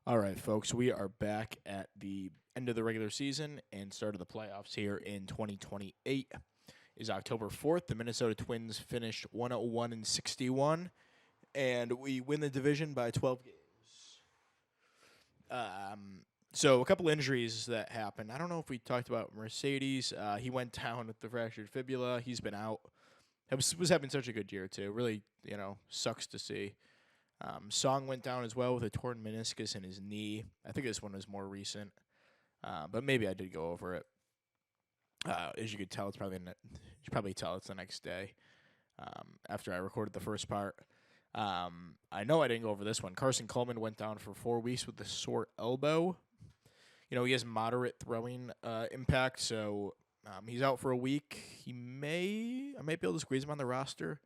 All right, folks, we are back at the end of the regular season and start of the playoffs here in 2028. Is October 4th. The Minnesota Twins finished 101 and 61, and we win the division by 12 games. So a couple injuries that happened. I don't know if we talked about Mercedes. He went down with the fractured fibula. He's been out. Was having such a good year too. Really, sucks to see. Song went down as well with a torn meniscus in his knee. I think this one was more recent, but maybe I did go over it. As you could tell, you should probably tell it's the next day after I recorded the first part. I know I didn't go over this one. Carson Coleman went down for 4 weeks with a sore elbow. He has moderate throwing impact, so he's out for a week. I might be able to squeeze him on the roster.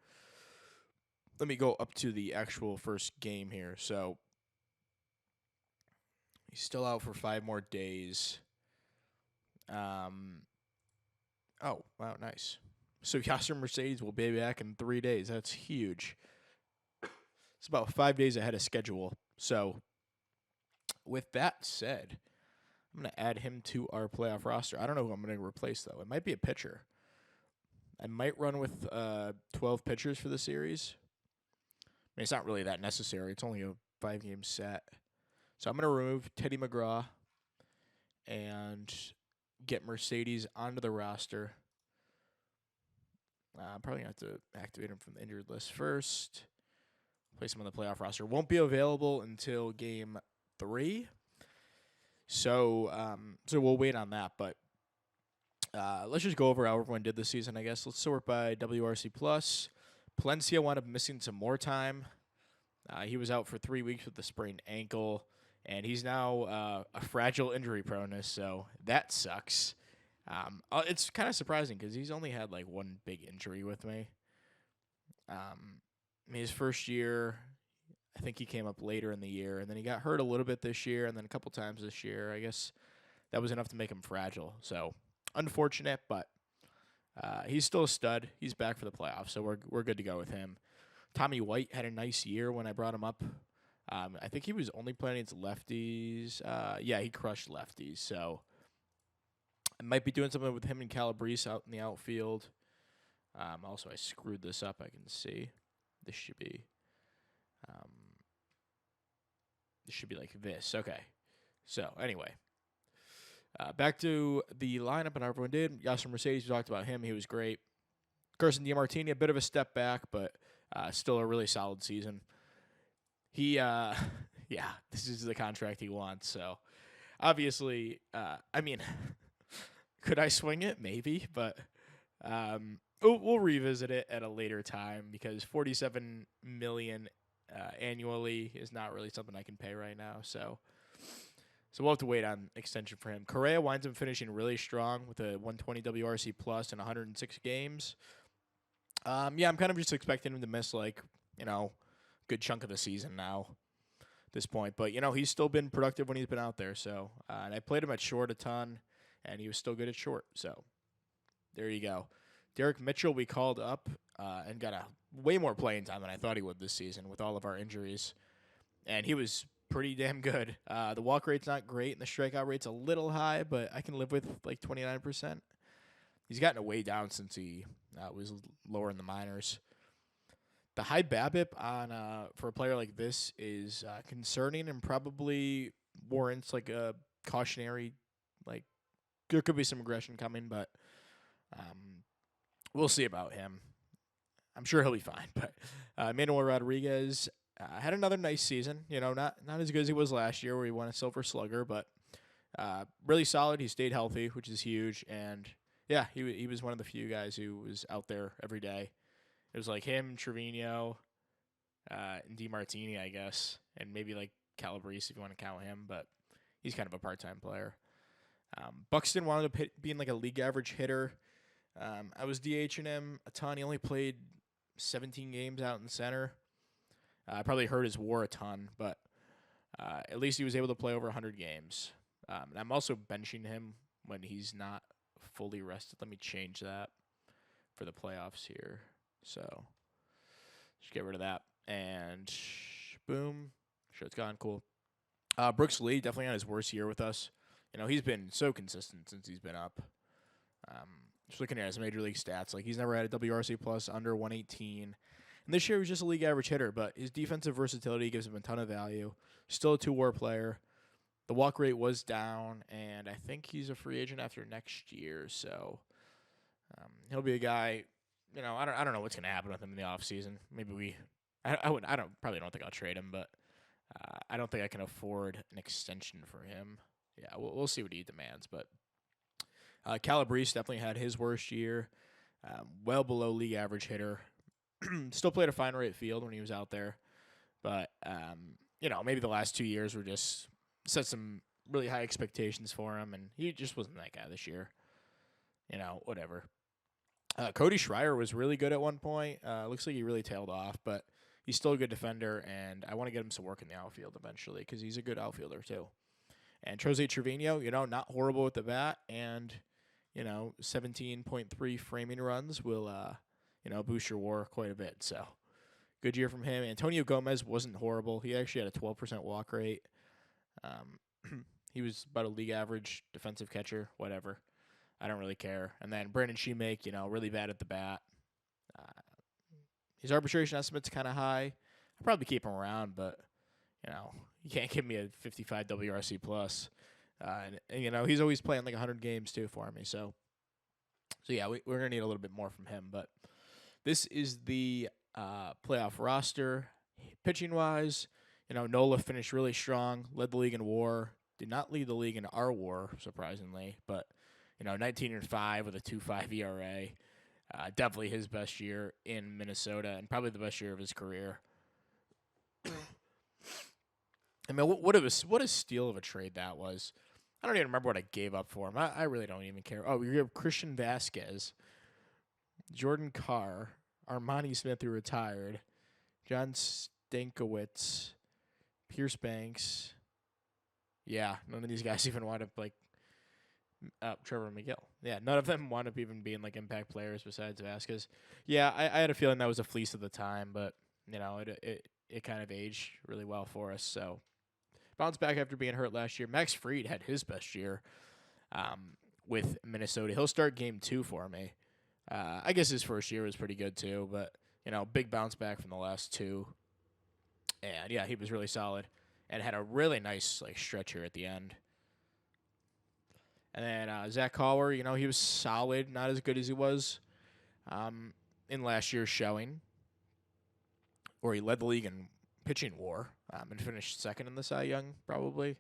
Let me go up to the actual first game here. So he's still out for 5 more days. Oh, wow, nice. So Yasser Mercedes will be back in 3 days. That's huge. It's about 5 days ahead of schedule. So with that said, I'm going to add him to our playoff roster. I don't know who I'm going to replace, though. It might be a pitcher. I might run with 12 pitchers for the series. I mean, it's not really that necessary. It's only a 5-game set. So I'm going to remove Teddy McGraw and get Mercedes onto the roster. I'm probably going to have to activate him from the injured list first. Place him on the playoff roster. Won't be available until game 3. So we'll wait on that. But let's just go over how everyone did this season, I guess. Let's sort by WRC+. Palencia wound up missing some more time. He was out for 3 weeks with a sprained ankle, and he's now a fragile injury proneness, so that sucks. It's kind of surprising because he's only had like one big injury with me. His first year, I think he came up later in the year, and then he got hurt a little bit this year, and then a couple times this year. I guess that was enough to make him fragile. So unfortunate, but he's still a stud. He's back for the playoffs, so we're good to go with him. Tommy White had a nice year when I brought him up. I think he was only playing against lefties. Yeah, he crushed lefties. So I might be doing something with him and Calabrese out in the outfield. Also, I screwed this up. I can see this should be like this. Okay. So anyway, back to the lineup and everyone did. Yasser Mercedes, we talked about him. He was great. Carson DiMartini, a bit of a step back, but still a really solid season. He, this is the contract he wants. So, obviously, could I swing it? Maybe, but we'll revisit it at a later time because $47 million annually is not really something I can pay right now. So we'll have to wait on extension for him. Correa winds up finishing really strong with a 120 WRC plus in 106 games. I'm kind of just expecting him to miss good chunk of the season now at this point. But, he's still been productive when he's been out there. So, and I played him at short a ton, and he was still good at short. So, there you go. Derek Mitchell we called up and got a way more playing time than I thought he would this season with all of our injuries. And he was pretty damn good. The walk rate's not great, and the strikeout rate's a little high, but I can live with 29%. He's gotten it way down since he was lower in the minors. The high BABIP on for a player like this is concerning and probably warrants a cautionary. There could be some aggression coming, but we'll see about him. I'm sure he'll be fine. But Manuel Rodriguez had another nice season. Not as good as he was last year where he won a Silver Slugger, but really solid. He stayed healthy, which is huge, and yeah, he was one of the few guys who was out there every day. It was like him, Trevino, and DiMartini, I guess, and maybe Calabrese if you want to count him, but he's kind of a part-time player. Buxton wound up being a league average hitter. I was DHing him a ton. He only played 17 games out in center. I probably hurt his WAR a ton, but at least he was able to play over 100 games. And I'm also benching him when he's not fully rested. Let me change that for the playoffs here. So just get rid of that. And boom. Sure, it's gone. Cool. Brooks Lee definitely had his worst year with us. He's been so consistent since he's been up. Um, just looking at his major league stats, like he's never had a WRC plus under 118. And this year he was just a league average hitter, but his defensive versatility gives him a ton of value. Still a 2-WAR player. The walk rate was down, and I think he's a free agent after next year. So he'll be a guy. I don't know what's going to happen with him in the offseason. Maybe probably don't think I'll trade him, but I don't think I can afford an extension for him. Yeah, we'll see what he demands, but Calabrese definitely had his worst year. Well below league average hitter. Still played a fine right field when he was out there, but maybe the last 2 years were just set some really high expectations for him, and he just wasn't that guy this year. Whatever. Cody Schreier was really good at one point. Looks like he really tailed off, but he's still a good defender, and I want to get him some work in the outfield eventually because he's a good outfielder too. And Jose Trevino, not horrible with the bat, and 17.3 framing runs will boost your WAR quite a bit. So good year from him. Antonio Gomez wasn't horrible. He actually had a 12% walk rate. He was about a league average defensive catcher, whatever. I don't really care. And then Brandon Shemake, really bad at the bat. His arbitration estimate's kind of high. I'd probably keep him around, but, you can't give me a 55 WRC plus. And he's always playing like 100 games too for me. So yeah, we're going to need a little bit more from him. But this is the playoff roster. Pitching-wise, Nola finished really strong, led the league in WAR. Did not lead the league in our WAR, surprisingly, but 19-5 with a 2.5 ERA. Definitely his best year in Minnesota and probably the best year of his career. I mean, what a steal of a trade that was. I don't even remember what I gave up for him. I really don't even care. Oh, we have Christian Vasquez, Jordan Carr, Armani Smith, who retired, John Stankiewicz, Pierce Banks. Yeah, none of these guys even wound up like Trevor McGill. Yeah, none of them wound up even being like impact players besides Vasquez. Yeah, I had a feeling that was a fleece at the time, but it kind of aged really well for us. So bounced back after being hurt last year. Max Fried had his best year with Minnesota. He'll start game 2 for me. I guess his first year was pretty good too, but big bounce back from the last 2. And yeah, he was really solid and had a really nice stretch here at the end. And then Zach Cauer, he was solid, not as good as he was in last year's showing, where he led the league in pitching WAR and finished second in the Cy Young, probably,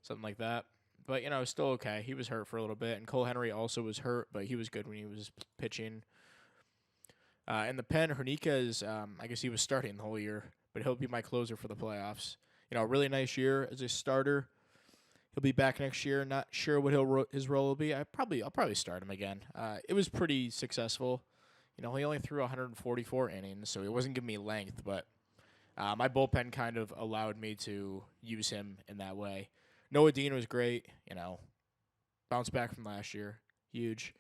something like that. But, still okay. He was hurt for a little bit, and Cole Henry also was hurt, but he was good when he was pitching. In the pen, Hernica is, I guess he was starting the whole year, but he'll be my closer for the playoffs. A really nice year as a starter. He'll be back next year. Not sure what his role will be. I'll probably start him again. It was pretty successful. He only threw 144 innings, so he wasn't giving me length, but my bullpen kind of allowed me to use him in that way. Noah Dean was great. Bounced back from last year. Huge.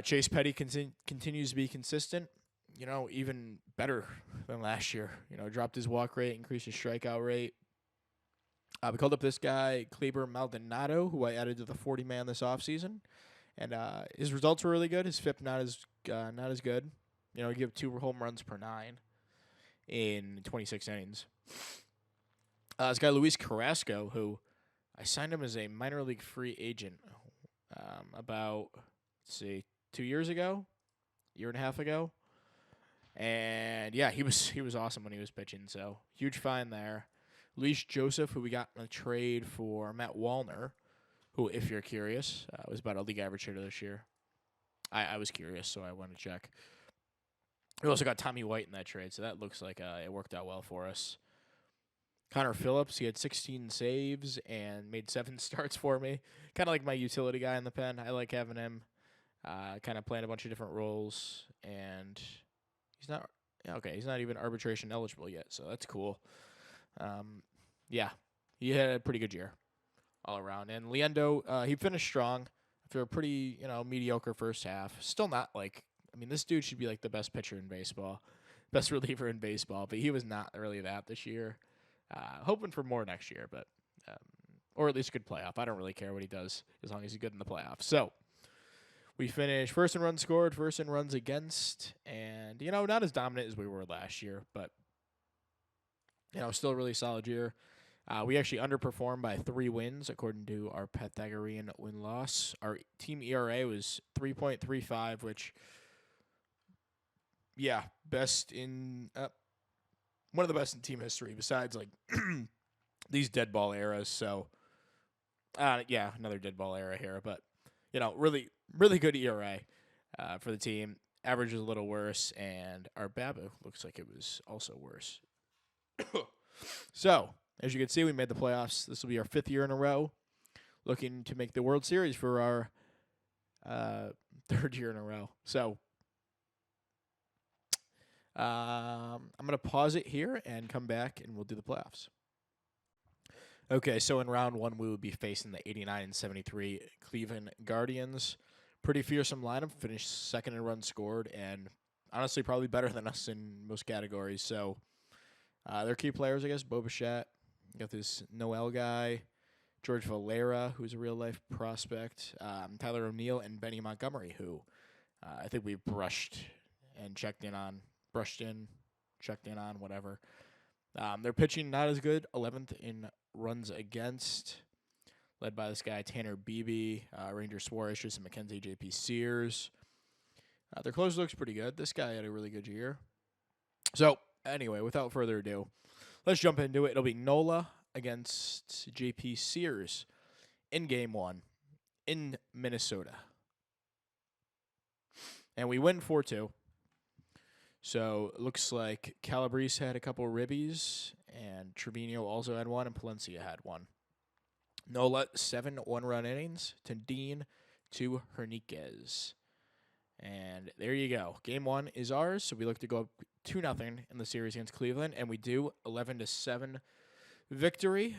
Chase Petty continues to be consistent. Even better than last year. Dropped his walk rate, increased his strikeout rate. We called up this guy, Kleber Maldonado, who I added to the 40-man this offseason. And his results were really good. His FIP not as good. He gave 2 home runs per 9 in 26 innings. This guy, Luis Carrasco, who I signed him as a minor league free agent about, 2 years ago, year and a half ago. And, yeah, he was awesome when he was pitching, so huge find there. Luis Joseph, who we got in a trade for Matt Wallner, who, if you're curious, was about a league average hitter this year. I was curious, so I wanted to check. We also got Tommy White in that trade, so that looks like it worked out well for us. Connor Phillips, he had 16 saves and made 7 starts for me. Kind of like my utility guy in the pen. I like having him kind of playing a bunch of different roles, and he's not even arbitration eligible yet, so that's cool. Yeah, he had a pretty good year all around. And Leendo, he finished strong after a pretty, mediocre first half. Still not this dude should be the best pitcher in baseball, best reliever in baseball, but he was not really that this year. Hoping for more next year, but or at least a good playoff. I don't really care what he does as long as he's good in the playoffs. So we finished first in runs scored, first in runs against, and not as dominant as we were last year, but still a really solid year. We actually underperformed by 3 wins according to our Pythagorean win-loss. Our team ERA was 3.35, which, best in one of the best in team history besides like these dead ball eras. So, another dead ball era here, but really, really good ERA for the team. Average is a little worse, and our BABA looks like it was also worse. So, as you can see, we made the playoffs. This will be our 5th year in a row, looking to make the World Series for our 3rd year in a row. So, I'm going to pause it here and come back, and we'll do the playoffs. Okay, so in round 1, we would be facing the 89 and 73 Cleveland Guardians. Pretty fearsome lineup. Finished 2nd in runs scored, and honestly probably better than us in most categories. So their key players, I guess, Bo Bichette. You got this Noel guy, George Valera, who's a real-life prospect, Tyler O'Neill, and Benny Montgomery, who I think we brushed in, checked in on, whatever. Their pitching not as good, 11th in runs against, led by this guy Tanner Beebe, Ranger Suarez, Tristan McKenzie, J.P. Sears. Their closer looks pretty good. This guy had a really good year. So, anyway, without further ado, let's jump into it. It'll be Nola against J.P. Sears in Game 1 in Minnesota. And we win 4-2. So, it looks like Calabrese had a couple ribbies, and Trevino also had one, and Palencia had one. Nola, 7 one-run innings to Dean, 2 Hernandez. And there you go. Game 1 is ours, so we look to go up 2-0 in the series against Cleveland, and we do 11-7 victory.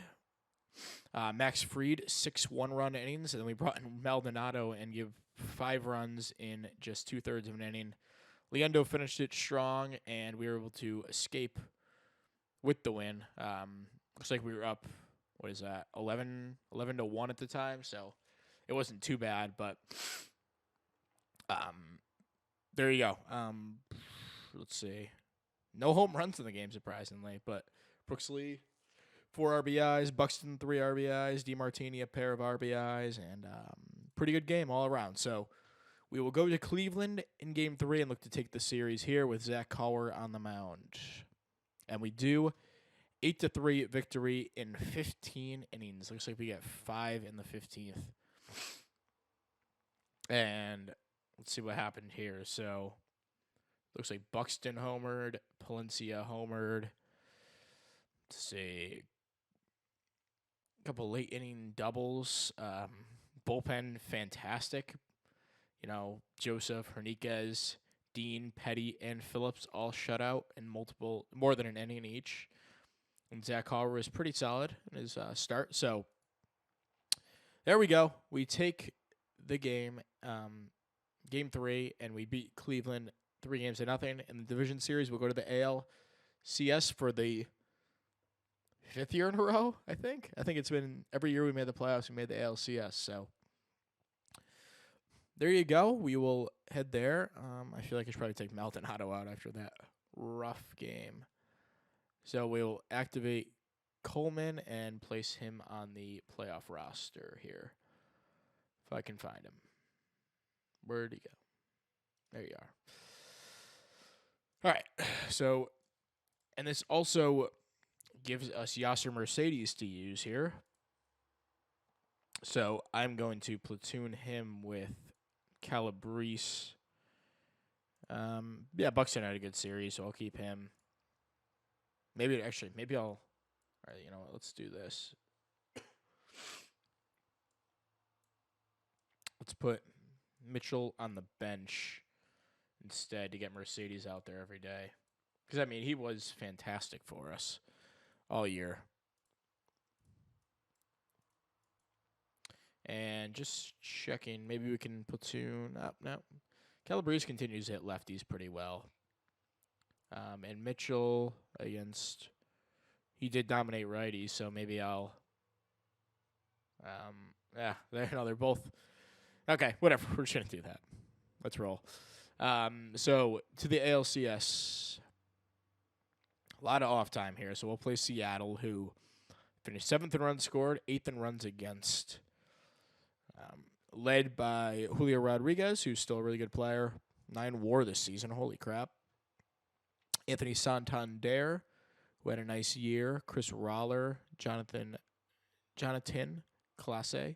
Max Fried, 6 one-run innings, and then we brought in Maldonado and give 5 runs in just 2/3 of an inning. Leandro finished it strong, and we were able to escape with the win. Looks like we were up, 11-1 at the time, so it wasn't too bad, but there you go. Let's see. No home runs in the game, surprisingly, but Brooks Lee, 4 RBIs, Buxton, 3 RBIs, DeMartini, a pair of RBIs, and pretty good game all around. So we will go to Cleveland in Game 3 and look to take the series here with Zach Cauer on the mound. And we do 8-3 victory in 15 innings. Looks like we get 5 in the 15th. And let's see what happened here. So looks like Buxton homered, Palencia homered. Let's see. A couple late inning doubles. Bullpen fantastic. Joseph, Hernandez, Dean, Petty, and Phillips all shut out in more than an inning each. And Zach Cauer was pretty solid in his start. So there we go. We take the game, Game 3, and we beat Cleveland 3-0. In the division series, we'll go to the ALCS for the 5th year in a row, I think. I think it's been every year we made the playoffs, we made the ALCS. So there you go. We will head there. I feel like I should probably take Maldonado out after that rough game. So we'll activate Coleman and place him on the playoff roster here. If I can find him. Where'd he go? There you are. All right. So, and this also gives us Yasser Mercedes to use here. So I'm going to platoon him with Calabrese. Buxton had a good series, so I'll keep him. Maybe I'll. All right, you know what? Let's do this. Let's put Mitchell on the bench instead to get Mercedes out there every day. Because, he was fantastic for us all year. And just checking, maybe we can platoon up. No. Calabrese continues to hit lefties pretty well. And Mitchell against he did dominate righties, so maybe I'll. Yeah, they're both okay. Whatever, we're just gonna do that. Let's roll. So to the ALCS, a lot of off time here. So we'll play Seattle, who finished 7th in runs scored, 8th in runs against. Led by Julio Rodriguez, who's still a really good player. 9 WAR this season. Holy crap. Anthony Santander, who had a nice year. Chris Roller, Jonathan Classe.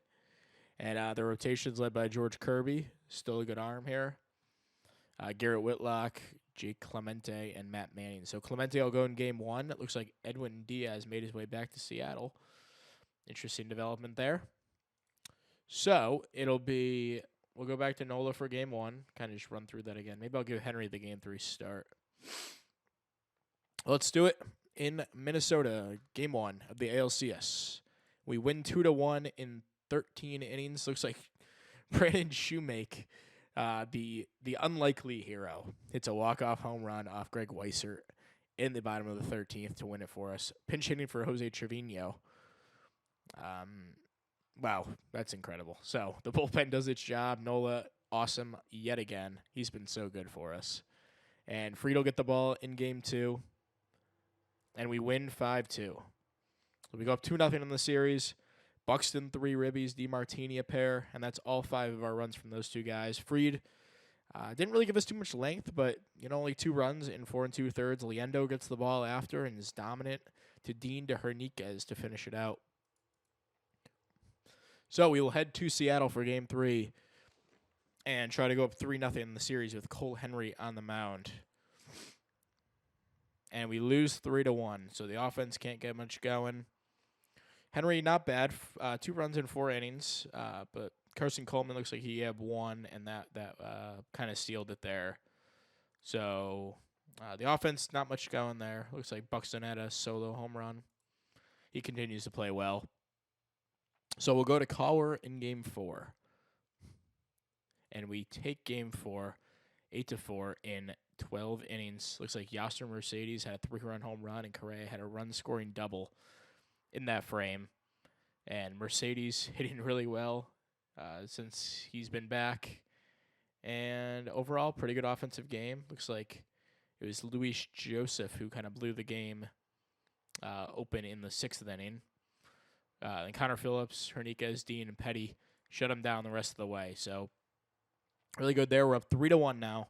And the rotation's led by George Kirby. Still a good arm here. Garrett Whitlock, Jake Clemente, and Matt Manning. So Clemente will go in game 1. It looks like Edwin Diaz made his way back to Seattle. Interesting development there. So it'll be, we'll go back to Nola for game 1. Kind of just run through that again. Maybe I'll give Henry the game 3 start. Let's do it in Minnesota, game 1 of the ALCS. We win 2-1 in 13 innings. Looks like Brandon Shoemake, the unlikely hero, hits a walk-off home run off Greg Weissert in the bottom of the 13th to win it for us. Pinch hitting for Jose Trevino. Wow, that's incredible. So the bullpen does its job. Nola, awesome yet again. He's been so good for us. And Fried will get the ball in game 2. And we win 5-2. So we go up 2-0 in the series. Buxton, 3 ribbies, DeMartini a pair, and that's all 5 of our runs from those 2 guys. Fried didn't really give us too much length, but only 2 runs in 4 2/3. Liendo gets the ball after and is dominant to Dean to Hernandez to finish it out. So we will head to Seattle for game 3 and try to go up 3-0 in the series with Cole Henry on the mound. And we lose 3-1, so the offense can't get much going. Henry, not bad. 2 runs in 4 innings, but Carson Coleman looks like he had 1, and that kind of sealed it there. So the offense, not much going there. Looks like Buxton had a solo home run. He continues to play well. So we'll go to Cowher in game 4. And we take game 4, 8-4 in 12 innings. Looks like Yasser Mercedes had a 3-run home run, and Correa had a run-scoring double in that frame. And Mercedes hitting really well since he's been back. And overall, pretty good offensive game. Looks like it was Luis Joseph who kind of blew the game open in the 6th inning. And Connor Phillips, Hernandez, Dean, and Petty shut him down the rest of the way. So really good there. We're up 3-1 now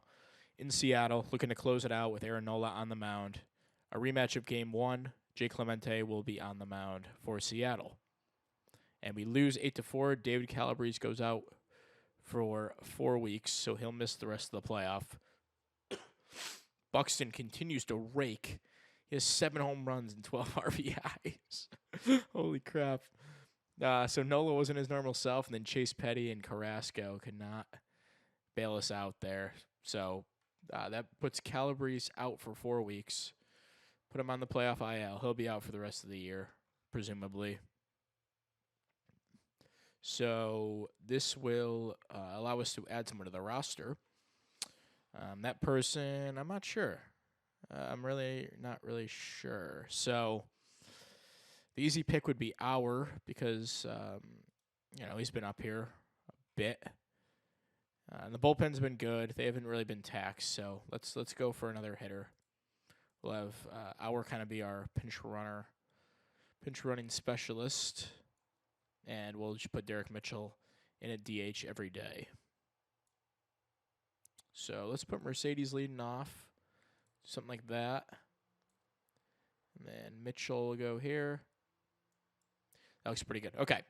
in Seattle, looking to close it out with Aaron Nola on the mound. A rematch of game 1. Jay Clemente will be on the mound for Seattle. And we lose 8-4. David Calabrese goes out for 4 weeks, so he'll miss the rest of the playoff. Buxton continues to rake. He has 7 home runs and 12 RBIs. Holy crap. So Nola wasn't his normal self, and then Chase Petty and Carrasco could not bail us out there. So that puts Calabrese out for 4 weeks. Put him on the playoff IL. He'll be out for the rest of the year, presumably. So this will allow us to add someone to the roster. That person, I'm not sure. I'm really not really sure. So the easy pick would be Auer because, he's been up here a bit. And the bullpen's been good. They haven't really been taxed, so let's go for another hitter. We'll have Auer kind of be our pinch running specialist, and we'll just put Derek Mitchell in a DH every day. So let's put Mercedes leading off, something like that. And then Mitchell will go here. That looks pretty good. Okay,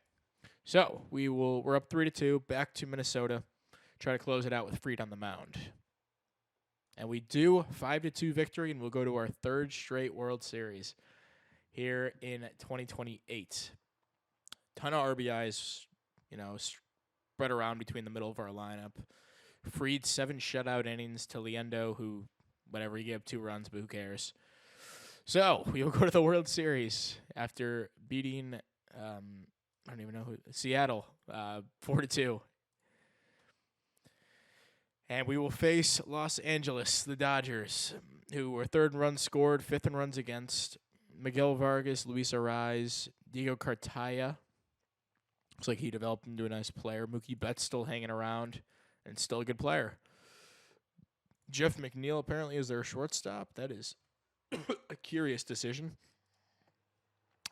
so we're up 3-2, back to Minnesota. Try to close it out with Fried on the mound. And we do 5-2 victory, and we'll go to our 3rd straight World Series here in 2028. Ton of RBIs, spread around between the middle of our lineup. Fried 7 shutout innings to Liendo, who, whatever, he gave 2 runs, but who cares? So we will go to the World Series after beating, I don't even know who, Seattle, 4-2. And we will face Los Angeles, the Dodgers, who were 3rd in runs scored, 5th in runs against. Miguel Vargas, Luis Ariz, Diego Cartaya. Looks like he developed into a nice player. Mookie Betts still hanging around and still a good player. Jeff McNeil apparently is their shortstop. That is a curious decision.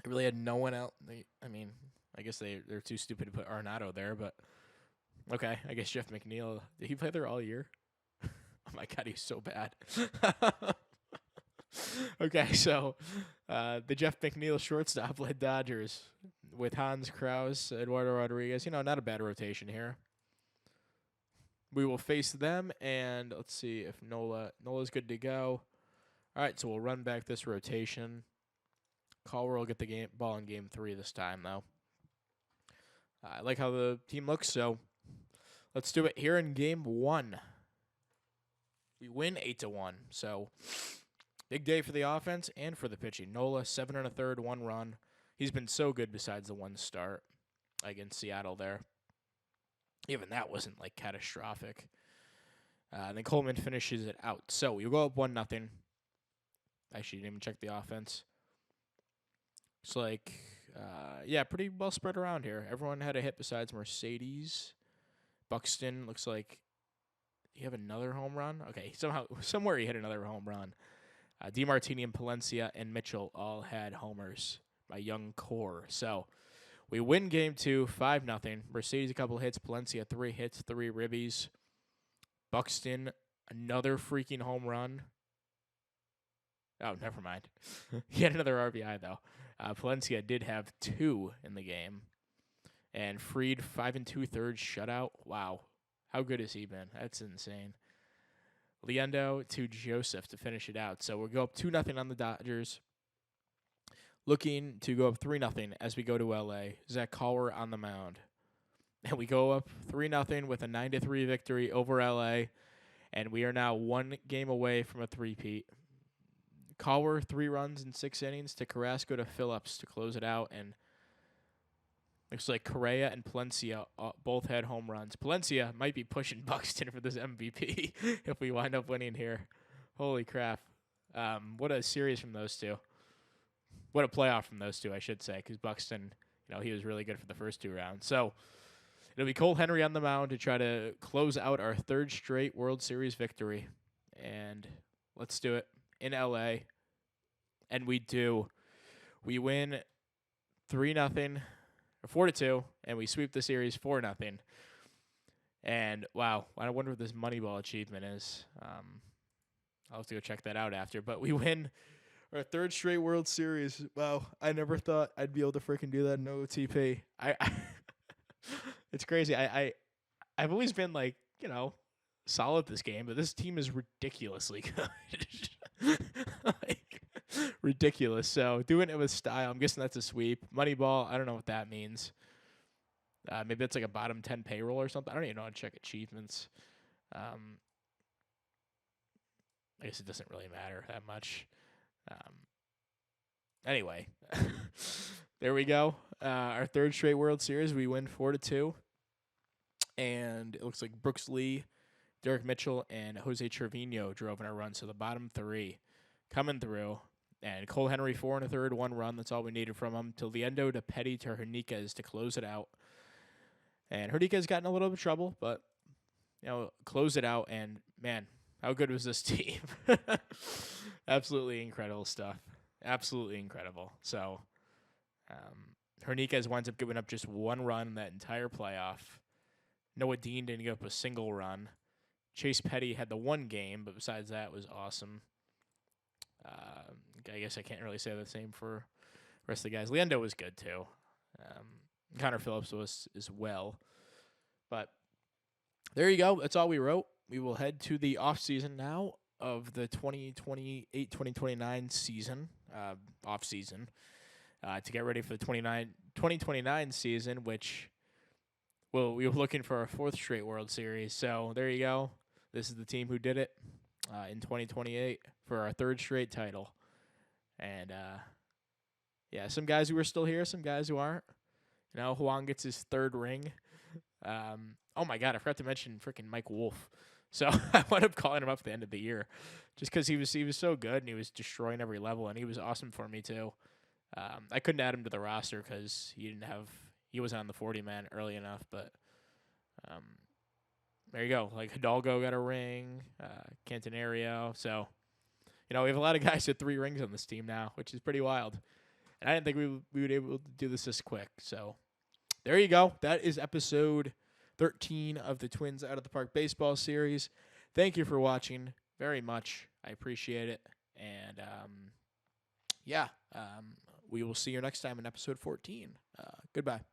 I really had no one out. I guess they're too stupid to put Arenado there, but okay. I guess Jeff McNeil. Did he play there all year? Oh my God, he's so bad. Okay, so the Jeff McNeil shortstop led Dodgers with Hans Kraus, Eduardo Rodriguez. Not a bad rotation here. We will face them, and let's see if Nola's good to go. All right, so we'll run back this rotation. Calwer will get the ball in Game 3 this time, though. I like how the team looks, so let's do it here in Game 1. We win 8-1, so big day for the offense and for the pitching. Nola, 7 1/3, 1 run. He's been so good besides the one start against Seattle there. Even that wasn't, catastrophic. And then Coleman finishes it out. So we go up 1-0. Actually, didn't even check the offense. It's pretty well spread around here. Everyone had a hit besides Mercedes. Buxton looks like he have another home run. Okay, somewhere he hit another home run. DeMartini and Palencia and Mitchell all had homers by young core. So we win Game 2, 5-0. Mercedes a couple hits. Palencia 3 hits, 3 ribbies. Buxton another freaking home run. Oh, never mind. He had another RBI, though. Palencia did have 2 in the game. And Fried, 5 2/3 shutout. Wow. How good has he been? That's insane. Liendo to Joseph to finish it out. So we'll go up 2-0 on the Dodgers. Looking to go up 3-0 as we go to L.A. Zach Calwer on the mound. And we go up 3-0 with a 9-3 victory over L.A. And we are now 1 game away from a three-peat. Calwer, 3 runs in 6 innings to Carrasco to Phillips to close it out. And looks like Correa and Palencia both had home runs. Palencia might be pushing Buxton for this MVP if we wind up winning here. Holy crap. What a series from those two. What a playoff from those two, I should say, because Buxton, he was really good for the first 2 rounds. So it'll be Cole Henry on the mound to try to close out our 3rd straight World Series victory. And let's do it in L.A. And we do. We win 3-0. 4-2, and we sweep the series 4-0. And wow, I wonder what this Moneyball achievement is. I'll have to go check that out after. But we win our 3rd straight World Series. Wow, I never thought I'd be able to freaking do that in OOTP. It's crazy. I've always been solid this game, but this team is ridiculously good. Ridiculous. So doing it with style, I'm guessing that's a sweep. Moneyball, I don't know what that means. Maybe it's like a bottom 10 payroll or something. I don't even know how to check achievements. I guess it doesn't really matter that much. Anyway, there we go. Our 3rd straight World Series, we win 4-2. And it looks like Brooks Lee, Derek Mitchell, and Jose Trevino drove in our run. So the bottom 3 coming through. And Cole Henry, 4 1/3, 1 run. That's all we needed from him. To Liendo, to Petty, to Hernandez to close it out. And Hernandez got in a little bit of trouble, but, close it out. And, man, how good was this team? Absolutely incredible stuff. Absolutely incredible. So, Hernandez winds up giving up just 1 run in that entire playoff. Noah Dean didn't give up a single run. Chase Petty had the 1 game, but besides that, it was awesome. I guess I can't really say the same for the rest of the guys. Liendo was good, too. Connor Phillips was as well. But there you go. That's all we wrote. We will head to the off-season now of the 2028-2029 season, off-season, to get ready for the 2029 season, which, well, we were looking for our 4th straight World Series. So there you go. This is the team who did it in 2028 for our 3rd straight title. And, some guys who are still here, some guys who aren't. Juan gets his 3rd ring. Oh, my God, I forgot to mention freaking Mike Wolf. So I wound up calling him up at the end of the year, just because he was so good and he was destroying every level and he was awesome for me too. I couldn't add him to the roster because he wasn't on the 40 man early enough, but um, there you go. Like Hidalgo got a ring, Cantonario. So we have a lot of guys with 3 rings on this team now, which is pretty wild. And I didn't think we would be able to do this quick. So there you go. That is episode 13 of the Twins Out of the Park Baseball Series. Thank you for watching very much. I appreciate it. And we will see you next time in episode 14. Goodbye.